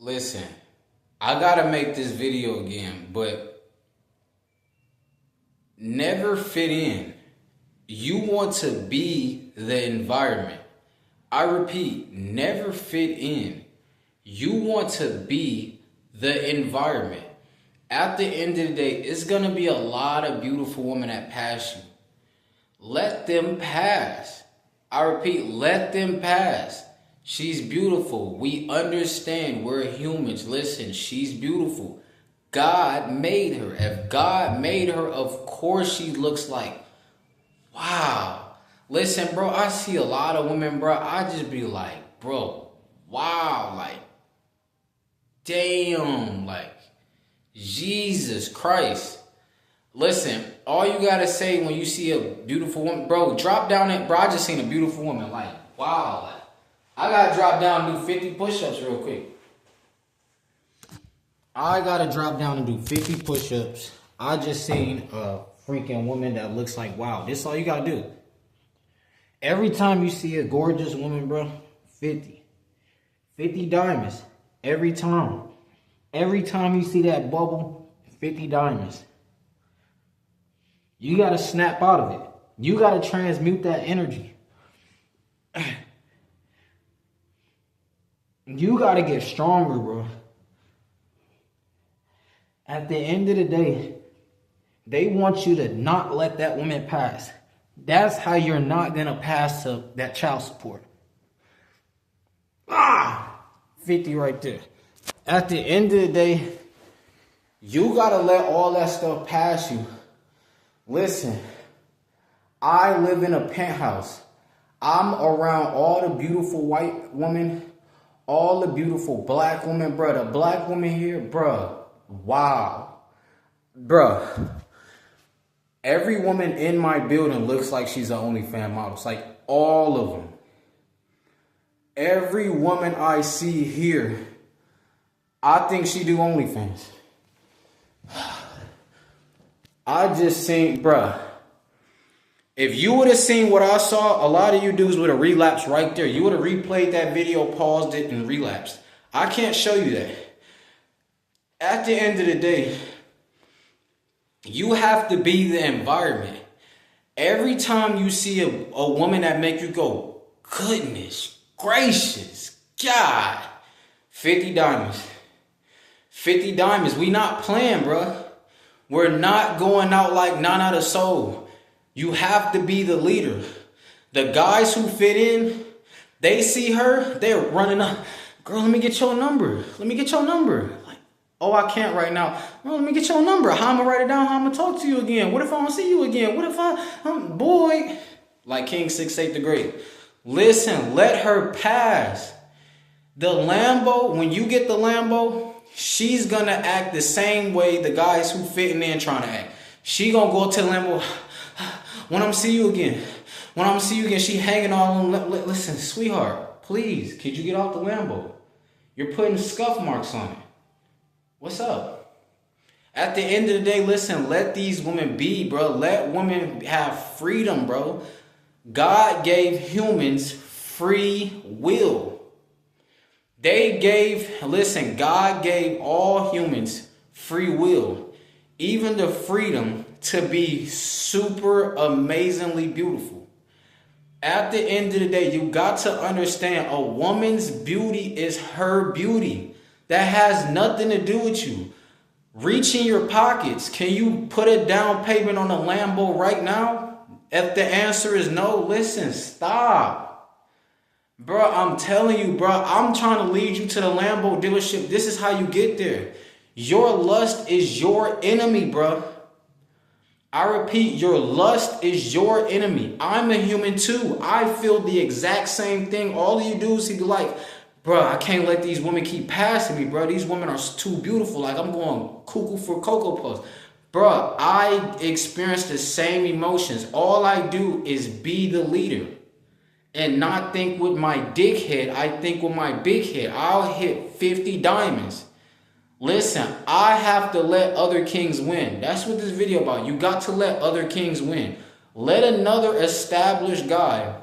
Listen, I gotta make this video again, but never fit in. You want to be the environment. I repeat, never fit in. You want to be the environment. At the end of the day, it's gonna be a lot of beautiful women that pass you. Let them pass. I repeat, let them pass. She's beautiful. We understand. We're humans. Listen, she's beautiful. God made her. If God made her, of course she looks like, wow. Listen, bro, I see a lot of women, bro. I just be like, bro, wow. Like, damn. Like, Jesus Christ. Listen, all you gotta say when you see a beautiful woman, bro, drop down it. Bro, I just seen a beautiful woman. Like, wow. Like, I gotta drop down and do 50 push-ups real quick. I gotta drop down and do 50 push-ups. I just seen a freaking woman that looks like, wow. This is all you gotta do. Every time you see a gorgeous woman, bro, 50 diamonds. Every time. Every time you see that bubble, 50 diamonds. You got to snap out of it. You got to transmute that energy. You got to get stronger, bro. At the end of the day, they want you to not let that woman pass. That's how you're not going to pass to that child support. 50 right there. At the end of the day, you got to let all that stuff pass you. Listen, I live in a penthouse. I'm around all the beautiful white women, all the beautiful black women, bro. The black woman here, bro. Wow. Bro. Every woman in my building looks like she's an OnlyFans model. It's like all of them. Every woman I see here, I think she do OnlyFans. I just seen, bruh. If you would have seen what I saw, a lot of you dudes would have relapsed right there. You would have replayed that video, paused it, and relapsed. I can't show you that. At the end of the day, you have to be the environment. Every time you see a woman that make you go, goodness gracious, God, 50 diamonds. 50 diamonds. We not playing, bruh. We're not going out like Nana the Soul. You have to be the leader. The guys who fit in, they see her, they're running up. Girl, let me get your number. Let me get your number. Like, oh, I can't right now. Well, let me get your number. How I'm going to write it down? How I'm going to talk to you again? What if I don't see you again? What if boy. Like King 6'8" the Great. Listen, let her pass. The Lambo, when you get the Lambo, she's gonna act the same way the guys who fitting in trying to act. She gonna go to the Lambo. When I'm see you again. When I'm see you again, she hanging on. Listen, sweetheart, please, could you get off the Lambo? You're putting scuff marks on it. What's up? At the end of the day, listen, let these women be, bro. Let women have freedom, bro. God gave humans free will. God gave all humans free will, even the freedom to be super amazingly beautiful. At the end of the day, you got to understand a woman's beauty is her beauty. That has nothing to do with you. Reach in your pockets. Can you put a down payment on a Lambo right now? If the answer is no, listen, stop. Bro, I'm telling you, bro, I'm trying to lead you to the Lambo dealership. This is how you get there. Your lust is your enemy, bro. I repeat, your lust is your enemy. I'm a human too. I feel the exact same thing. All of you dudes be like, bro, I can't let these women keep passing me, bro. These women are too beautiful. Like, I'm going cuckoo for Cocoa Puffs. Bro, I experience the same emotions. All I do is be the leader. And not think with my dick head, I think with my big head. I'll hit 50 diamonds. Listen, I have to let other kings win. That's what this video about. You got to let other kings win. Let another established guy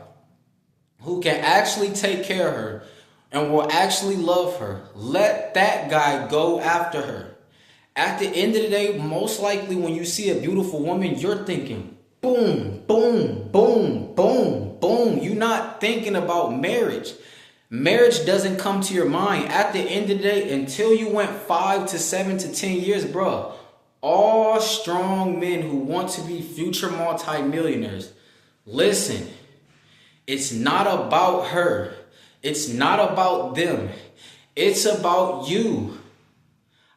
who can actually take care of her and will actually love her, let that guy go after her. At the end of the day, most likely when you see a beautiful woman, you're thinking, boom, boom, boom, boom, boom. You're not thinking about marriage. Marriage doesn't come to your mind. At the end of the day, until you went 5 to 7 to 10 years, bro, all strong men who want to be future multimillionaires, listen, it's not about her. It's not about them. It's about you.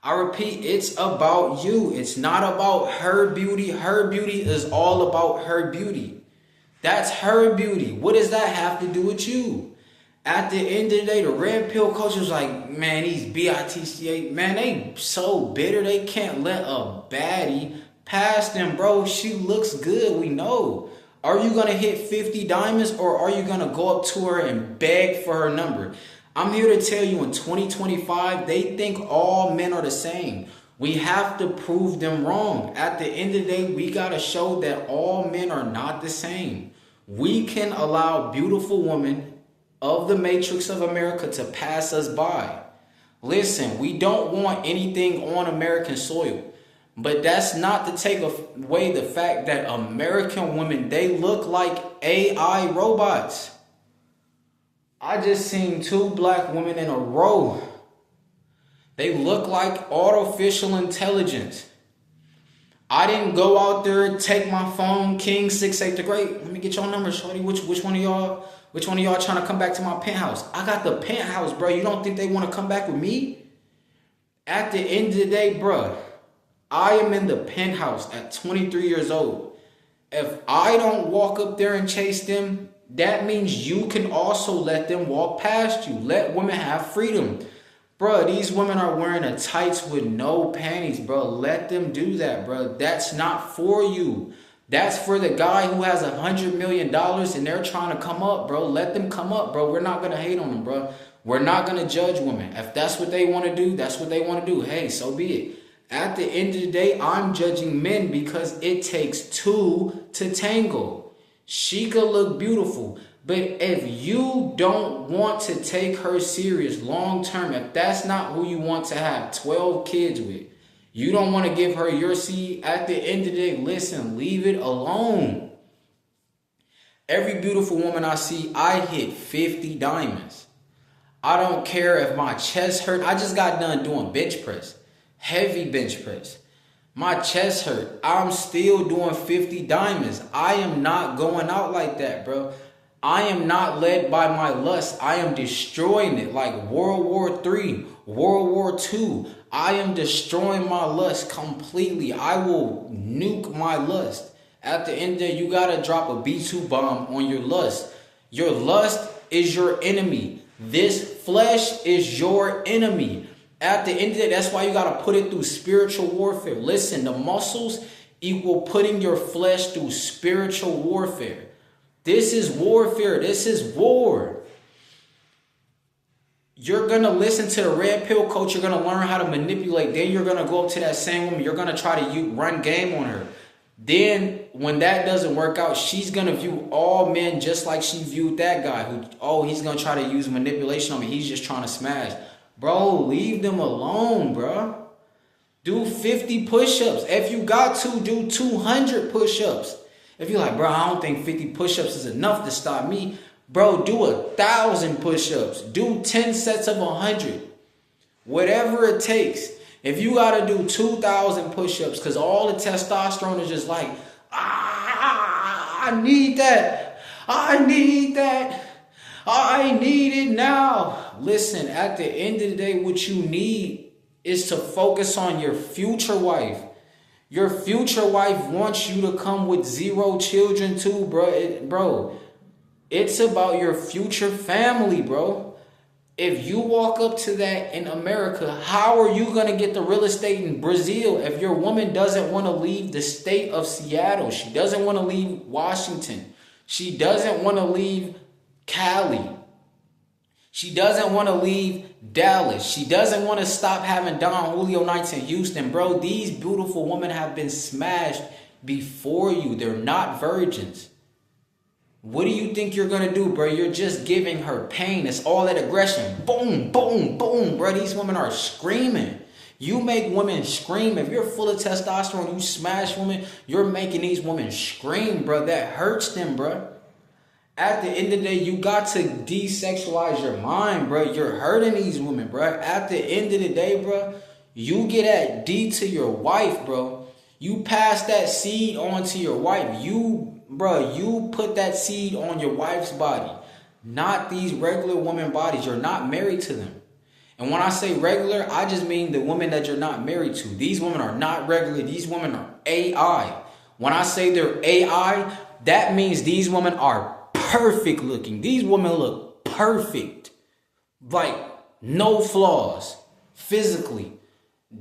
I repeat, it's about you. It's not about her beauty. Her beauty is all about her beauty. That's her beauty. What does that have to do with you? At the end of the day, the red pill culture is like, man, these BITCA, man, they so bitter they can't let a baddie pass them, bro. She looks good, we know. Are you going to hit 50 diamonds or are you going to go up to her and beg for her number? I'm here to tell you in 2025, they think all men are the same. We have to prove them wrong. At the end of the day, we got to show that all men are not the same. We can allow beautiful women of the matrix of America to pass us by. Listen, we don't want anything on American soil. But that's not to take away the fact that American women, they look like AI robots. I just seen 2 black women in a row. They look like artificial intelligence. I didn't go out there, take my phone, King 68 the Great. Let me get your number, shorty. Which one of y'all trying to come back to my penthouse? I got the penthouse, bro. You don't think they want to come back with me? At the end of the day, bro, I am in the penthouse at 23 years old. If I don't walk up there and chase them, that means you can also let them walk past you. Let women have freedom. Bro, these women are wearing a tights with no panties, bro. Let them do that, bro. That's not for you. That's for the guy who has $100 million and they're trying to come up, bro. Let them come up, bro. We're not going to hate on them, bro. We're not going to judge women. If that's what they want to do, that's what they want to do. Hey, so be it. At the end of the day, I'm judging men because it takes 2 to tango. She could look beautiful, but if you don't want to take her serious long term, if that's not who you want to have 12 kids with, you don't want to give her your seed, at the end of the day, listen, leave it alone. Every beautiful woman I see, I hit 50 diamonds. I don't care if my chest hurt. I just got done doing bench press. Heavy bench press. My chest hurt. I'm still doing 50 diamonds. I am not going out like that, bro. I am not led by my lust. I am destroying it like World War III, World War II. I am destroying my lust completely. I will nuke my lust. At the end of the day, you gotta drop a B2 bomb on your lust. Your lust is your enemy. This flesh is your enemy. At the end of the day, that's why you got to put it through spiritual warfare. Listen, the muscles equal putting your flesh through spiritual warfare. This is warfare. This is war. You're going to listen to the red pill coach. You're going to learn how to manipulate. Then you're going to go up to that same woman. You're going to try to run game on her. Then when that doesn't work out, she's going to view all men just like she viewed that guy who, oh, he's going to try to use manipulation on me. He's just trying to smash. Bro, leave them alone, bro. Do 50 push-ups. If you got to, do 200 push-ups. If you're like, bro, I don't think 50 push-ups is enough to stop me. Bro, do 1,000 push-ups. Do 10 sets of 100. Whatever it takes. If you got to do 2,000 push-ups because all the testosterone is just like, I need that. I need that. I need it now. Listen, at the end of the day, what you need is to focus on your future wife. Your future wife wants you to come with 0 children too, bro. It's about your future family, bro. If you walk up to that in America, how are you going to get the real estate in Brazil if your woman doesn't want to leave the state of Seattle? She doesn't want to leave Washington. She doesn't want to leave Cali. She doesn't want to leave Dallas. She doesn't want to stop having Don Julio nights in Houston. Bro, these beautiful women have been smashed before you. They're not virgins. What do you think you're gonna do, bro? You're just giving her pain. It's all that aggression. Boom, boom, boom, bro. These women are screaming. You make women scream. If you're full of testosterone, you smash women, you're making these women scream, bro. That hurts them, bro. At the end of the day, you got to desexualize your mind, bro. You're hurting these women, bro. At the end of the day, bro, you get at D to your wife, bro. You pass that seed on to your wife. You put that seed on your wife's body, not these regular women bodies. You're not married to them. And when I say regular, I just mean the women that you're not married to. These women are not regular. These women are AI. When I say they're AI, that means these women are perfect looking. These women look perfect. Like, no flaws. Physically.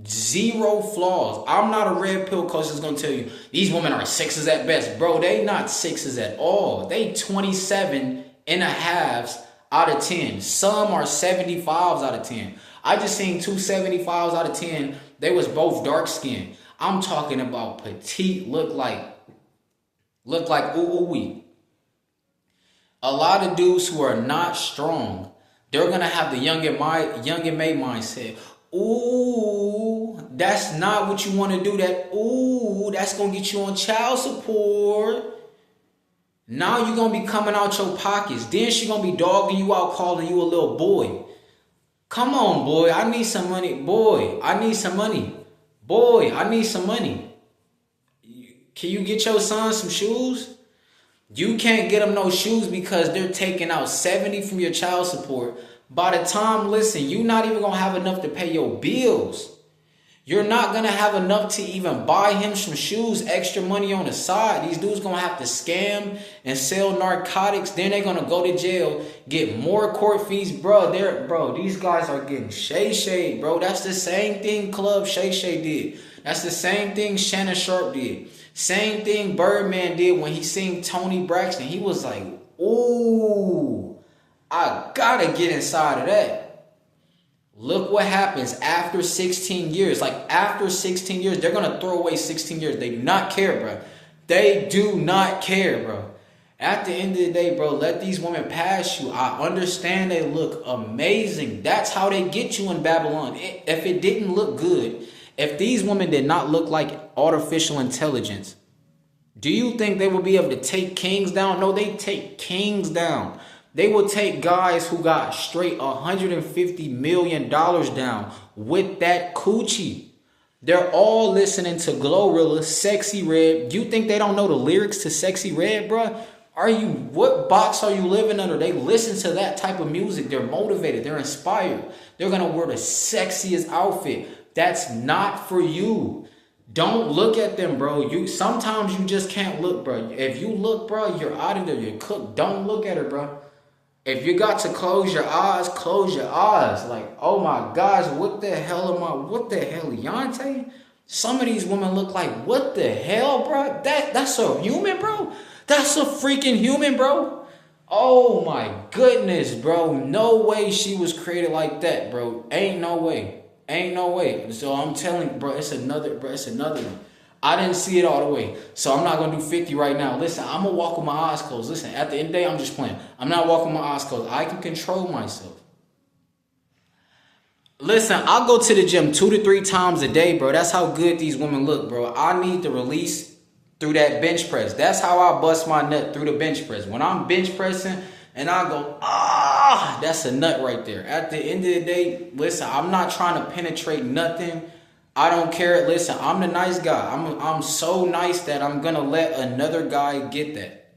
Zero flaws. I'm not a red pill coach that's going to tell you these women are sixes at best. Bro, they not sixes at all. They 27 and a halves out of 10. Some are 75s out of 10. I just seen 2 75s out of 10. They was both dark skinned. I'm talking about petite, look like ooh-wee. A lot of dudes who are not strong, they're going to have the young and May mindset. Ooh, that's not what you want to do. That's going to get you on child support. Now you're going to be coming out your pockets. Then she going to be dogging you out, calling you a little boy. Come on, boy. I need some money. Boy, I need some money. Boy, I need some money. Can you get your son some shoes? You can't get them no shoes because they're taking out 70 from your child support. By the time, listen, you're not even going to have enough to pay your bills. You're not going to have enough to even buy him some shoes, extra money on the side. These dudes going to have to scam and sell narcotics. Then they're going to go to jail, get more court fees. Bro, these guys are getting Shay, bro. That's the same thing Club Shay did. That's the same thing Shannon Sharp did. Same thing Birdman did when he seen Tony Braxton. He was like, ooh, I gotta get inside of that. Look what happens after 16 years. Like, after 16 years, they're going to throw away 16 years. They do not care, bro. They do not care, bro. At the end of the day, bro, let these women pass you. I understand they look amazing. That's how they get you in Babylon. If it didn't look good, if these women did not look like artificial intelligence, do you think they would be able to take kings down? No, they take kings down. They will take guys who got straight $150 million down with that coochie. They're all listening to Glorilla, Sexy Red. You think they don't know the lyrics to Sexy Red, bro? What box are you living under? They listen to that type of music. They're motivated. They're inspired. They're going to wear the sexiest outfit. That's not for you. Don't look at them, bro. Sometimes you just can't look, bro. If you look, bro, you're out of there. You're cooked. Don't look at her, bro. If you got to close your eyes, close your eyes. Like, oh my gosh, what the hell, Leontay? Some of these women look like, what the hell, bro? That's a human, bro? That's a freaking human, bro? Oh my goodness, bro. No way she was created like that, bro. Ain't no way. So I'm telling you, bro, it's another one. I didn't see it all the way. So I'm not going to do 50 right now. Listen, I'm going to walk with my eyes closed. Listen, at the end of the day, I'm just playing. I'm not walking with my eyes closed. I can control myself. Listen, I'll go to the gym 2 to 3 times a day, bro. That's how good these women look, bro. I need the release through that bench press. That's how I bust my nut, through the bench press. When I'm bench pressing and I go, that's a nut right there. At the end of the day, listen, I'm not trying to penetrate nothing. I don't care. Listen, I'm the nice guy. I'm so nice that I'm going to let another guy get that.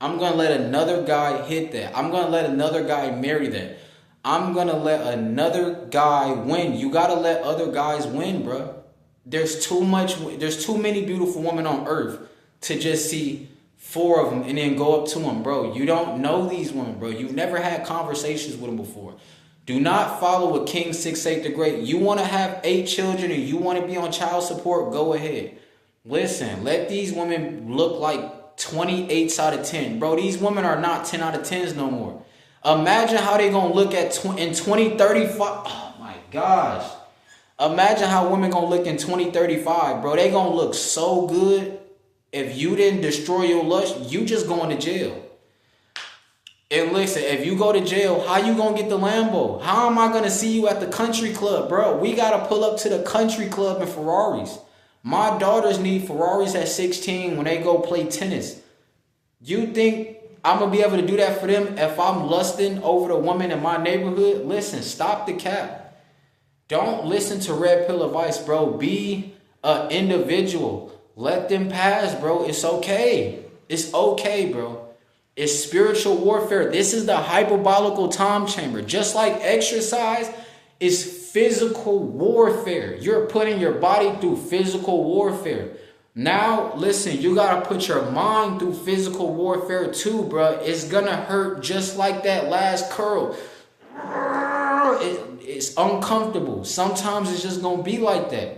I'm going to let another guy hit that. I'm going to let another guy marry that. I'm going to let another guy win. You got to let other guys win, bro. There's too many beautiful women on earth to just see 4 of them and then go up to them, bro. You don't know these women, bro. You've never had conversations with them before. Do not follow a King 6'8" the Great. You want to have 8 children and you want to be on child support, go ahead. Listen, let these women look like 28s out of 10. Bro, these women are not 10 out of 10s no more. Imagine how they going to look in 2035. Oh my gosh. Imagine how women going to look in 2035, bro. They going to look so good. If you didn't destroy your lust, you just going to jail. And listen, if you go to jail, how you gonna get the Lambo? How am I gonna see you at the country club, bro? We gotta pull up to the country club in Ferraris. My daughters need Ferraris at 16 when they go play tennis. You think I'm gonna be able to do that for them if I'm lusting over the woman in my neighborhood? Listen, stop the cap. Don't listen to red pill advice, bro. Be an individual. Let them pass, bro. It's okay. It's okay, bro. It's spiritual warfare. This is the hyperbolical time chamber. Just like exercise is physical warfare. You're putting your body through physical warfare. Now, listen, you got to put your mind through physical warfare too, bro. It's going to hurt just like that last curl. It's uncomfortable. Sometimes it's just going to be like that.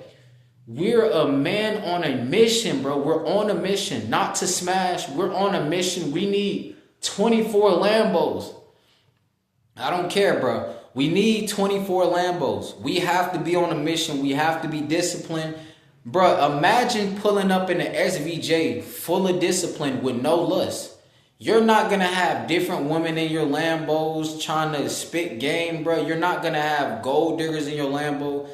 We're a man on a mission, bro. We're on a mission, not to smash. We're on a mission. We need 24 Lambos. I don't care, bro. We need 24 Lambos. We have to be on a mission. We have to be disciplined. Bro, imagine pulling up in an SVJ full of discipline with no lust. You're not going to have different women in your Lambos trying to spit game, bro. You're not going to have gold diggers in your Lambo.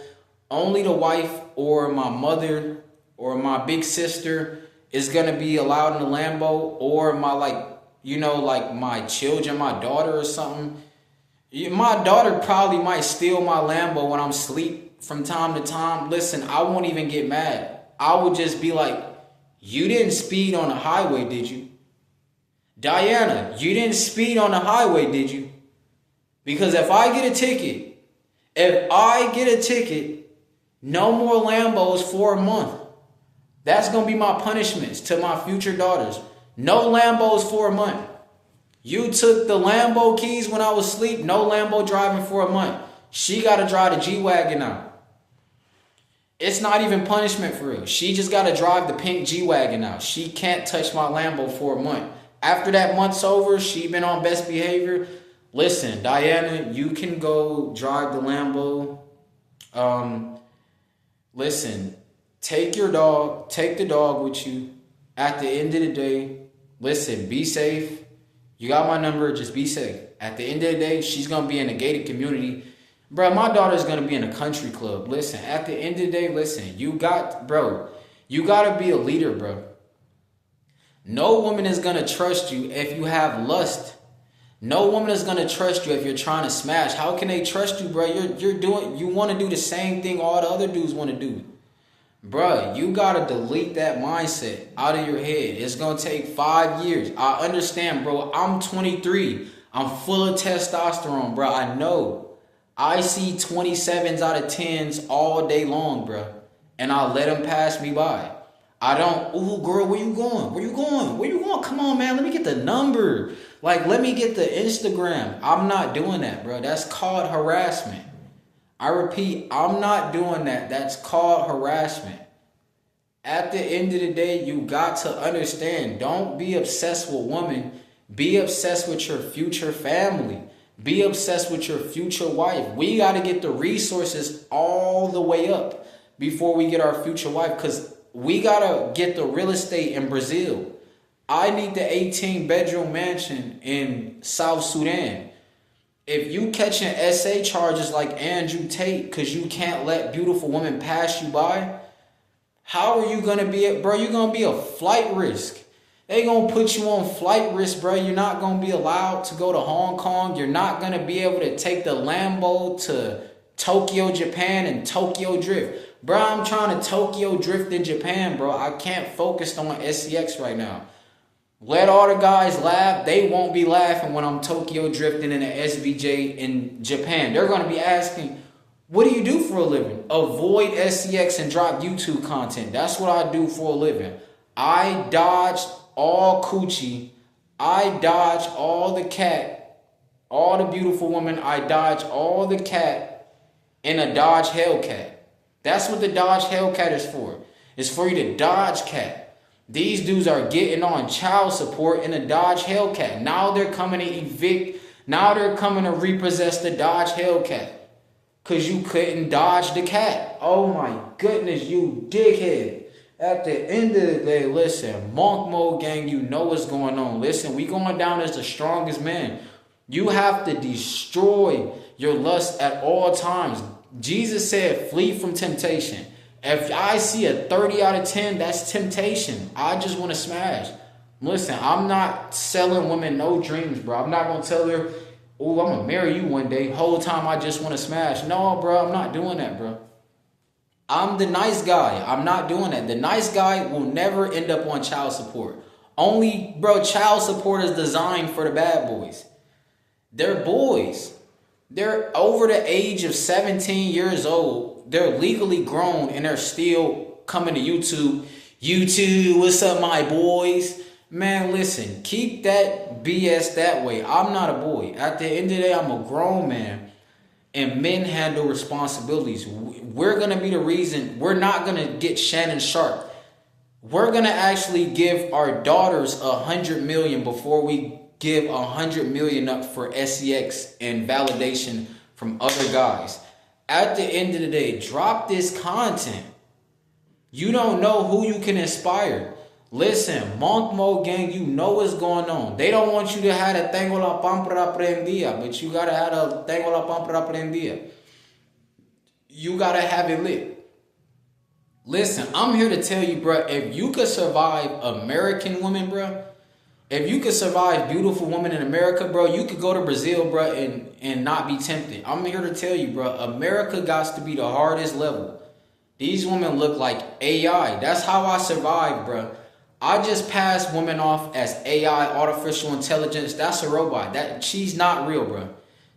Only the wife or my mother or my big sister is going to be allowed in the Lambo, or my, like my children, my daughter or something. My daughter probably might steal my Lambo when I'm asleep from time to time. Listen, I won't even get mad. I would just be like, you didn't speed on the highway, did you? Diana, you didn't speed on the highway, did you? Because if I get a ticket, no more Lambos for a month. That's going to be my punishments to my future daughters. No Lambos for a month. You took the Lambo keys when I was asleep. No Lambo driving for a month. She got to drive the G-Wagon now. It's not even punishment for real. She just got to drive the pink G-Wagon now. She can't touch my Lambo for a month. After that month's over, she been on best behavior. Listen, Diana, you can go drive the Lambo. Listen, take the dog with you. At the end of the day, listen, be safe. You got my number, just be safe. At the end of the day, she's going to be in a gated community. Bro, my daughter's going to be in a country club. Listen, at the end of the day, listen, you got to be a leader, bro. No woman is going to trust you if you have lust. No woman is going to trust you if you're trying to smash. How can they trust you, bro? You want to do the same thing all the other dudes want to do. Bro, you got to delete that mindset out of your head. It's going to take 5 years. I understand, bro. I'm 23. I'm full of testosterone, bro. I know. I see 27s out of 10s all day long, bro. And I let them pass me by. I don't, ooh, girl, where you going? Where you going? Where you going? Come on, man. Let me get the number. Like, let me get the Instagram. I'm not doing that, bro. That's called harassment. I repeat, I'm not doing that. That's called harassment. At the end of the day, you got to understand, don't be obsessed with women. Be obsessed with your future family. Be obsessed with your future wife. We got to get the resources all the way up before we get our future wife, because we got to get the real estate in Brazil. I need the 18-bedroom mansion in South Sudan. If you catching SA charges like Andrew Tate because you can't let beautiful women pass you by, how are you going to be, bro? You're going to be a flight risk. They going to put you on flight risk, bro. You're not going to be allowed to go to Hong Kong. You're not going to be able to take the Lambo to Tokyo, Japan and Tokyo Drift. Bro, I'm trying to Tokyo Drift in Japan, bro. I can't focus on SCX right now. Let all the guys laugh. They won't be laughing when I'm Tokyo drifting in an SVJ in Japan. They're going to be asking, what do you do for a living? Avoid SCX and drop YouTube content. That's what I do for a living. I dodged all coochie. I dodge all the cat, all the beautiful women. I dodge all the cat in a Dodge Hellcat. That's what the Dodge Hellcat is for. It's for you to dodge cat. These dudes are getting on child support in a Dodge Hellcat. Now they're coming to evict. Now they're coming to repossess the Dodge Hellcat. Because you couldn't dodge the cat. Oh my goodness, you dickhead. At the end of the day, listen, Monk Mode Gang, you know what's going on. Listen, we going down as the strongest man. You have to destroy your lust at all times. Jesus said, flee from temptation. If I see a 30 out of 10, that's temptation. I just want to smash. Listen, I'm not selling women no dreams, bro. I'm not going to tell her, oh, I'm going to marry you one day. Whole time I just want to smash. No, bro, I'm not doing that, bro. I'm the nice guy. I'm not doing that. The nice guy will never end up on child support. Only, bro, child support is designed for the bad boys. They're boys. They're over the age of 17 years old. They're legally grown and they're still coming to YouTube. YouTube, what's up, my boys? Man, listen, keep that BS that way. I'm not a boy. At the end of the day, I'm a grown man. And men handle responsibilities. We're going to be the reason. We're not going to get Shannon Sharp. We're going to actually give our daughters 100 million before we give 100 million up for SEX and validation from other guys. At the end of the day, drop this content. You don't know who you can inspire. Listen, Monk Mode Gang, you know what's going on. They don't want you to have a tengo la pámpara prendida, but you gotta have a tengo la pámpara prendida. You gotta have it lit. Listen, I'm here to tell you, bro, if you could survive American women, bro, if you could survive beautiful women in America, bro, you could go to Brazil, bro, and not be tempted. I'm here to tell you, bro, America got to be the hardest level. These women look like AI. That's how I survived, bro. I just passed women off as AI, artificial intelligence. That's a robot. She's not real, bro.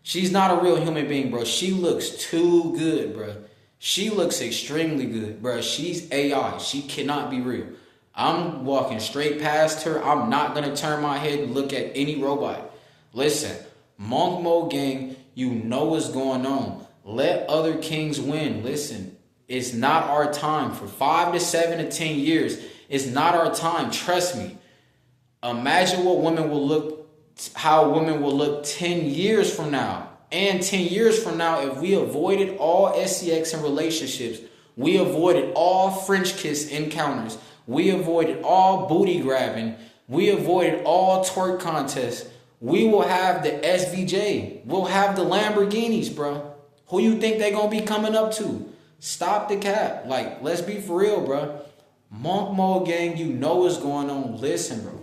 She's not a real human being, bro. She looks too good, bro. She looks extremely good, bro. She's AI. She cannot be real. I'm walking straight past her. I'm not going to turn my head and look at any robot. Listen, Monk Mode Gang, you know what's going on. Let other kings win. Listen, it's not our time. For 5 to 7 to 10 years, it's not our time. Trust me. Imagine what how women will look 10 years from now. And 10 years from now, if we avoided all SEX and relationships, we avoided all French kiss encounters, we avoided all booty grabbing, we avoided all twerk contests, we will have the SVJ. We'll have the Lamborghinis, bro. Who you think they gonna be coming up to? Stop the cap. Like, let's be for real, bro. Monk Mode Gang, you know what's going on. Listen, bro.